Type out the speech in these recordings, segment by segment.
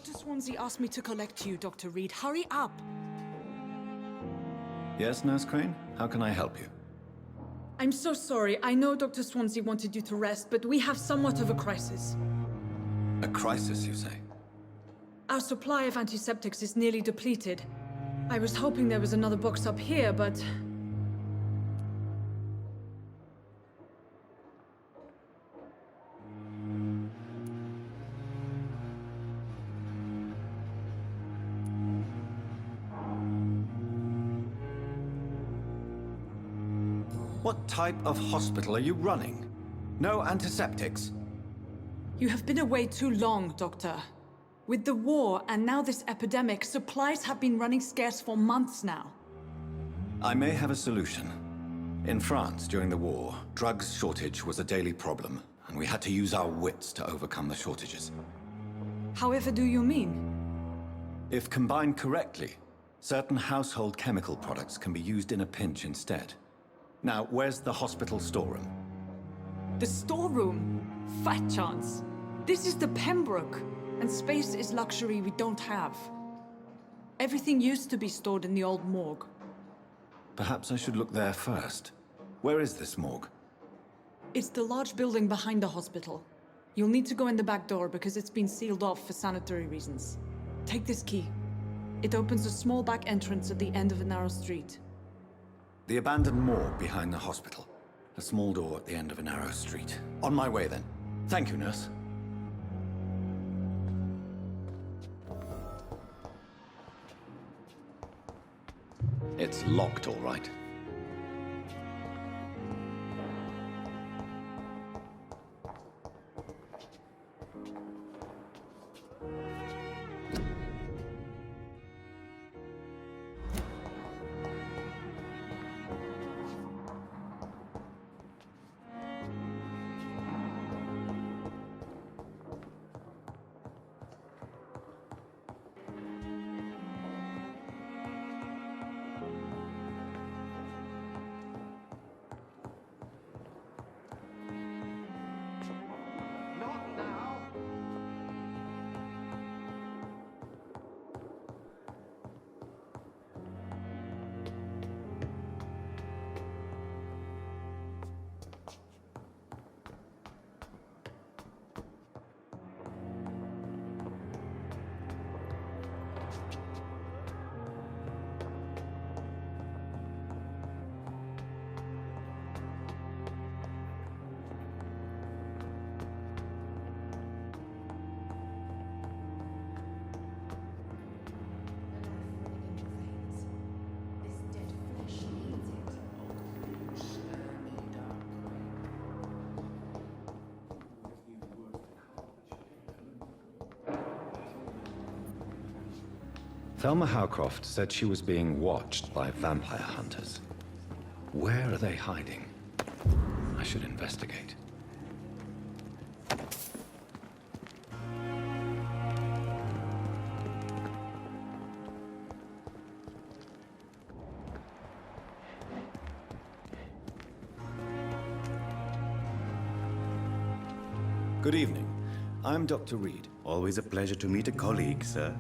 Dr. Swansea asked me to collect you, Dr. Reed. Hurry up! Yes, Nurse Crane? How can I help you? I'm so sorry. I know Dr. Swansea wanted you to rest, but we have somewhat of a crisis. A crisis, you say? Our supply of antiseptics is nearly depleted. I was hoping there was another box up here, but... What type of hospital are you running? No antiseptics? You have been away too long, Doctor. With the war and now this epidemic, supplies have been running scarce for months now. I may have a solution. In France, during the war, drugs shortage was a daily problem, and we had to use our wits to overcome the shortages. However do you mean? If combined correctly, certain household chemical products can be used in a pinch instead. Now, where's the hospital storeroom? The storeroom? Fat chance. This is the Pembroke, and space is luxury we don't have. Everything used to be stored in the old morgue. Perhaps I should look there first. Where is this morgue? It's the large building behind the hospital. You'll need to go in the back door because it's been sealed off for sanitary reasons. Take this key. It opens a small back entrance at the end of a narrow street. The abandoned morgue behind the hospital. A small door at the end of a narrow street. On my way, then. Thank you, nurse. It's locked, all right. Thelma Howcroft said she was being watched by vampire hunters. Where are they hiding? I should investigate. Good evening. I'm Dr. Reed. Always a pleasure to meet a colleague, sir.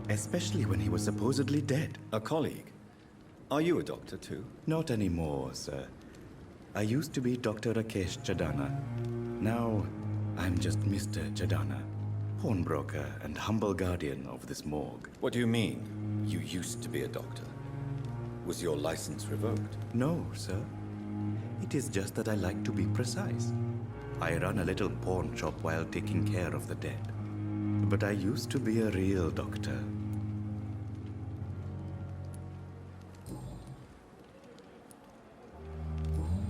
Especially when he was supposedly dead. A colleague? Are you a doctor too? Not anymore, sir. I used to be Dr. Rakesh Chadana. Now, I'm just Mr. Chadana, pawnbroker and humble guardian of this morgue. What do you mean, you used to be a doctor? Was your license revoked? No, sir. It is just that I like to be precise. I run a little pawn shop while taking care of the dead. But I used to be a real doctor.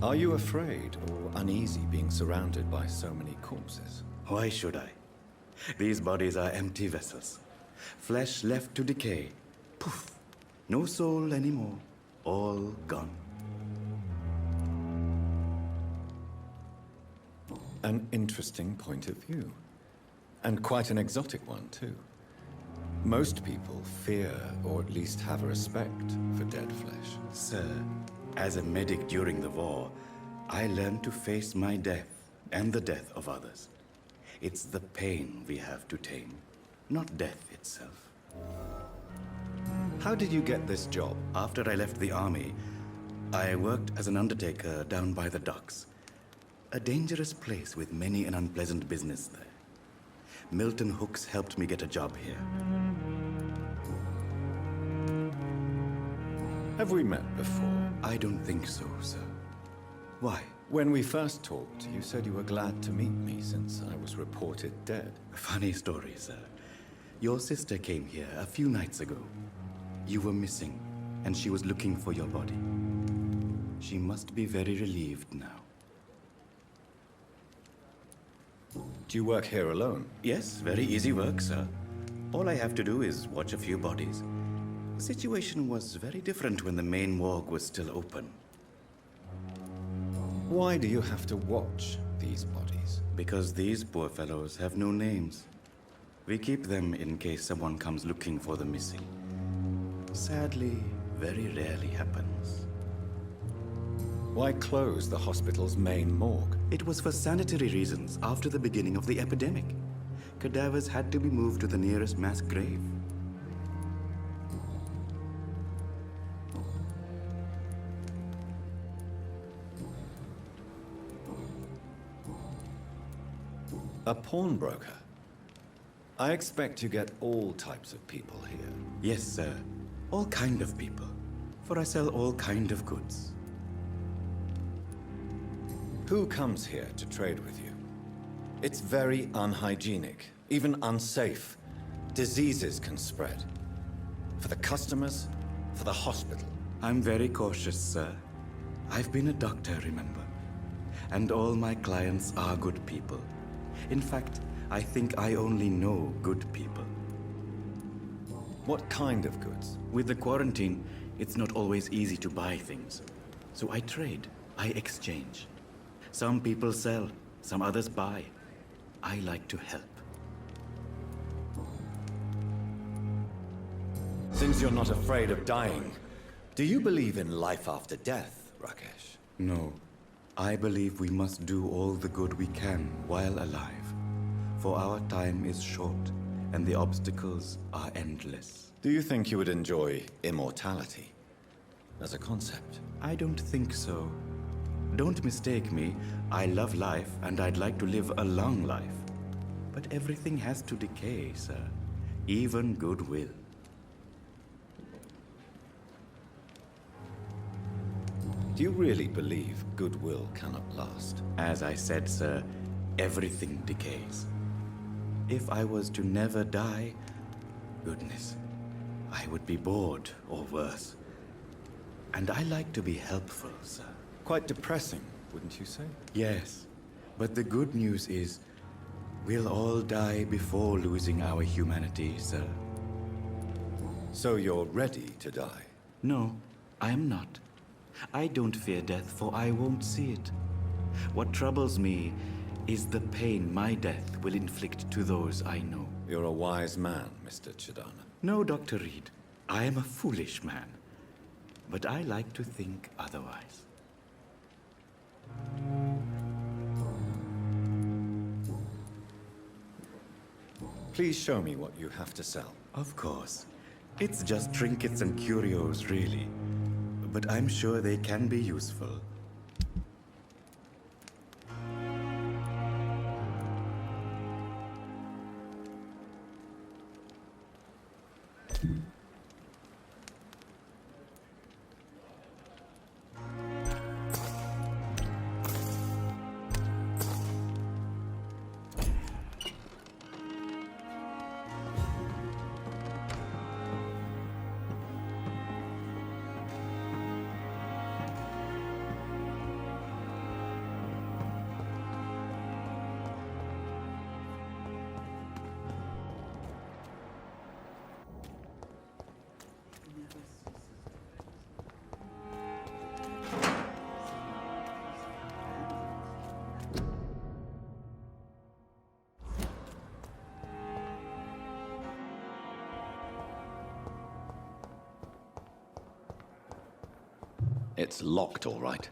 Are you afraid or uneasy being surrounded by so many corpses? Why should I? These bodies are empty vessels. Flesh left to decay. Poof! No soul anymore. All gone. An interesting point of view. And quite an exotic one, too. Most people fear, or at least have a respect, for dead flesh. Sir, as a medic during the war, I learned to face my death and the death of others. It's the pain we have to tame, not death itself. How did you get this job? After I left the army, I worked as an undertaker down by the docks. A dangerous place with many an unpleasant business there. Milton Hooks helped me get a job here. Have we met before? I don't think so, sir. Why? When we first talked, you said you were glad to meet me since I was reported dead. Funny story, sir. Your sister came here a few nights ago. You were missing, and she was looking for your body. She must be very relieved now. Do you work here alone? Yes, very easy work, sir. All I have to do is watch a few bodies. The situation was very different when the main morgue was still open. Why do you have to watch these bodies? Because these poor fellows have no names. We keep them in case someone comes looking for the missing. Sadly, very rarely happens. Why close the hospital's main morgue? It was for sanitary reasons after the beginning of the epidemic. Cadavers had to be moved to the nearest mass grave. A pawnbroker? I expect you get all types of people here. Yes, sir. All kind of people. For I sell all kind of goods. Who comes here to trade with you? It's very unhygienic, even unsafe. Diseases can spread. For the customers, for the hospital. I'm very cautious, sir. I've been a doctor, remember? And all my clients are good people. In fact, I think I only know good people. What kind of goods? With the quarantine, it's not always easy to buy things. So I trade, I exchange. Some people sell, some others buy. I like to help. Since you're not afraid of dying, do you believe in life after death, Rakesh? No, I believe we must do all the good we can while alive. For our time is short, and the obstacles are endless. Do you think you would enjoy immortality as a concept? I don't think so. Don't mistake me. I love life, and I'd like to live a long life. But everything has to decay, sir. Even goodwill. Do you really believe goodwill cannot last? As I said, sir, everything decays. If I was to never die, goodness, I would be bored or worse. And I like to be helpful, sir. Quite depressing, wouldn't you say? Yes, but the good news is, we'll all die before losing our humanity, sir. So you're ready to die? No, I am not. I don't fear death, for I won't see it. What troubles me is the pain my death will inflict to those I know. You're a wise man, Mr. Chidana. No, Dr. Reed. I am a foolish man. But I like to think otherwise. Please show me what you have to sell. Of course. It's just trinkets and curios, really. But I'm sure they can be useful. It's locked, all right.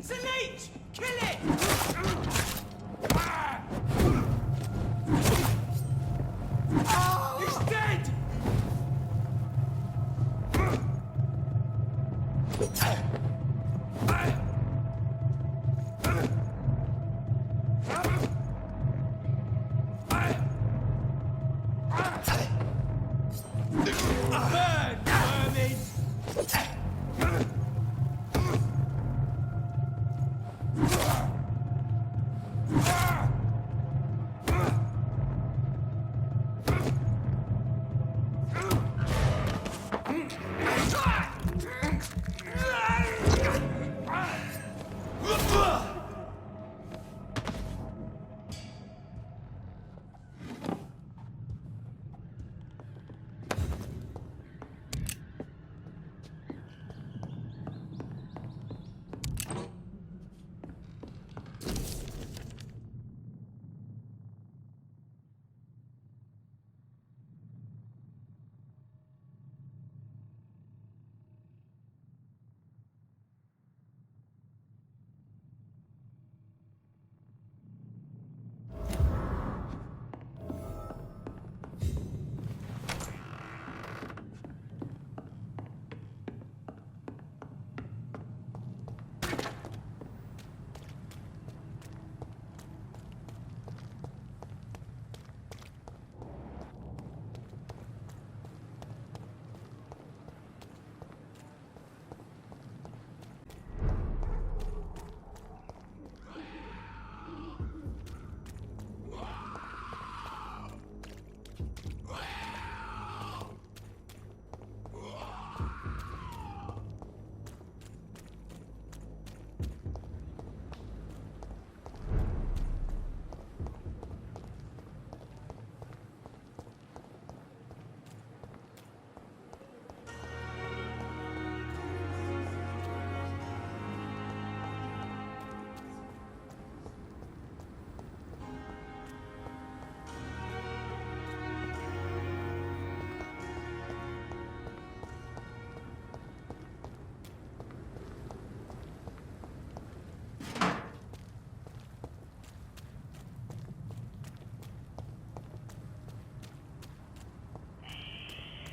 It's a leech! Kill it! He's dead! Burn, vermin!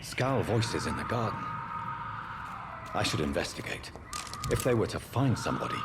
Scowl voices in the garden. I should investigate. If they were to find somebody.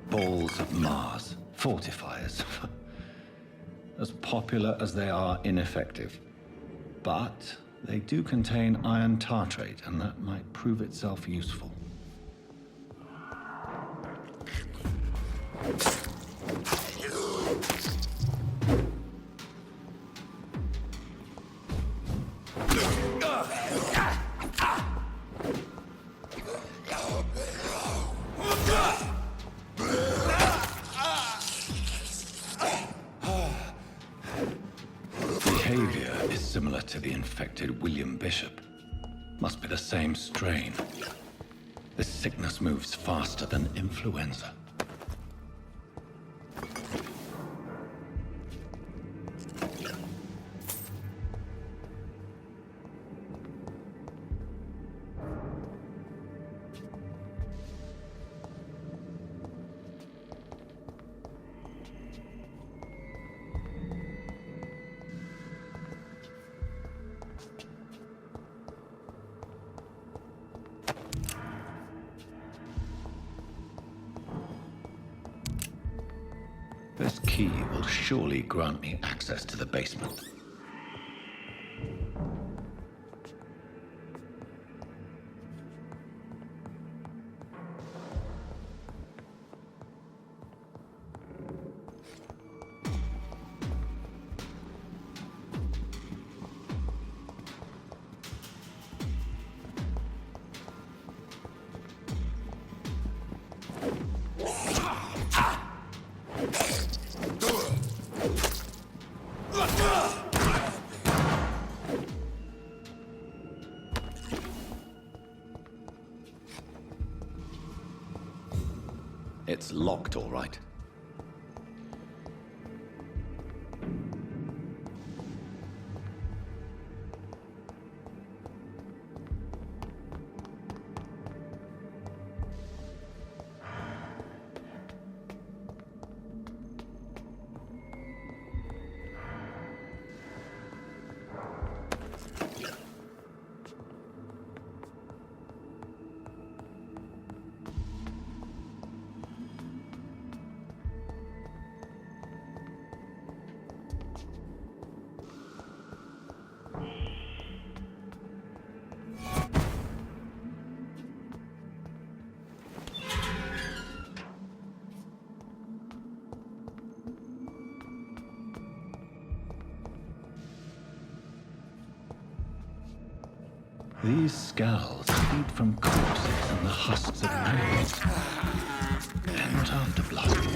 Balls of Mars. Fortifiers. As popular as they are ineffective. But they do contain iron tartrate, and that might prove itself useful. Behavior is similar to the infected William Bishop. Must be the same strain. This sickness moves faster than influenza. This key will surely grant me access to the basement. It's locked, all right. These scowls feed from corpses and the husks of nails. And afterblood.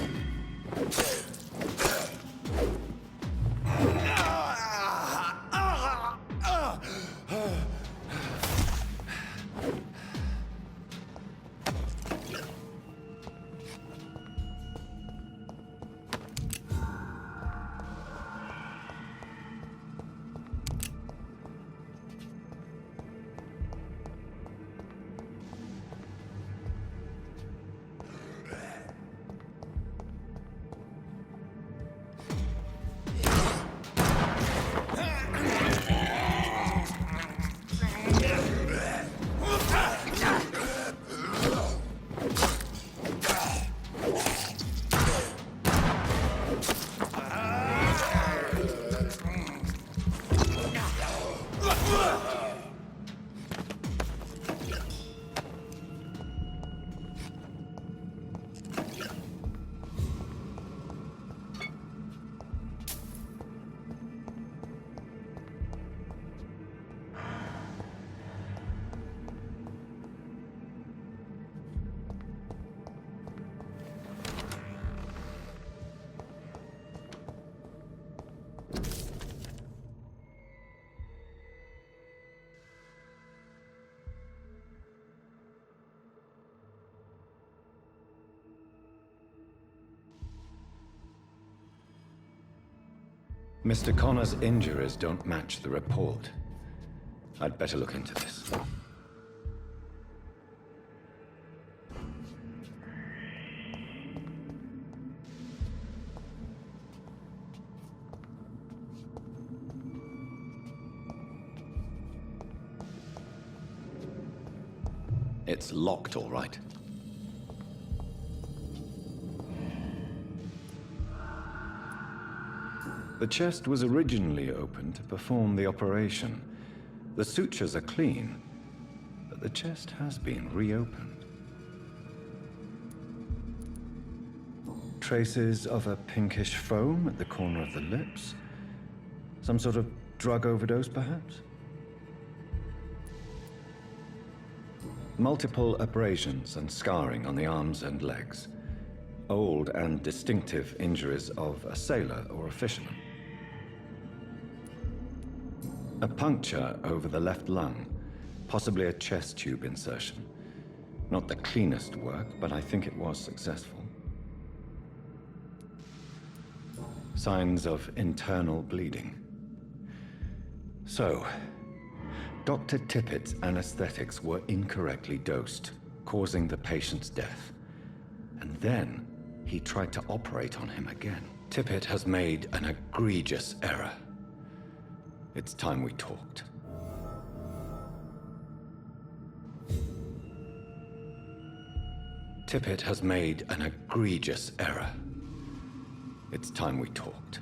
Mr. Connor's injuries don't match the report. I'd better look into this. It's locked, all right. The chest was originally opened to perform the operation. The sutures are clean, but the chest has been reopened. Traces of a pinkish foam at the corner of the lips. Some sort of drug overdose, perhaps? Multiple abrasions and scarring on the arms and legs. Old and distinctive injuries of a sailor or a fisherman. A puncture over the left lung, possibly a chest tube insertion. Not the cleanest work, but I think it was successful. Signs of internal bleeding. So, Dr. Tippett's anesthetics were incorrectly dosed, causing the patient's death. And then, he tried to operate on him again. Tippett has made an egregious error. It's time we talked. Tippett has made an egregious error. It's time we talked.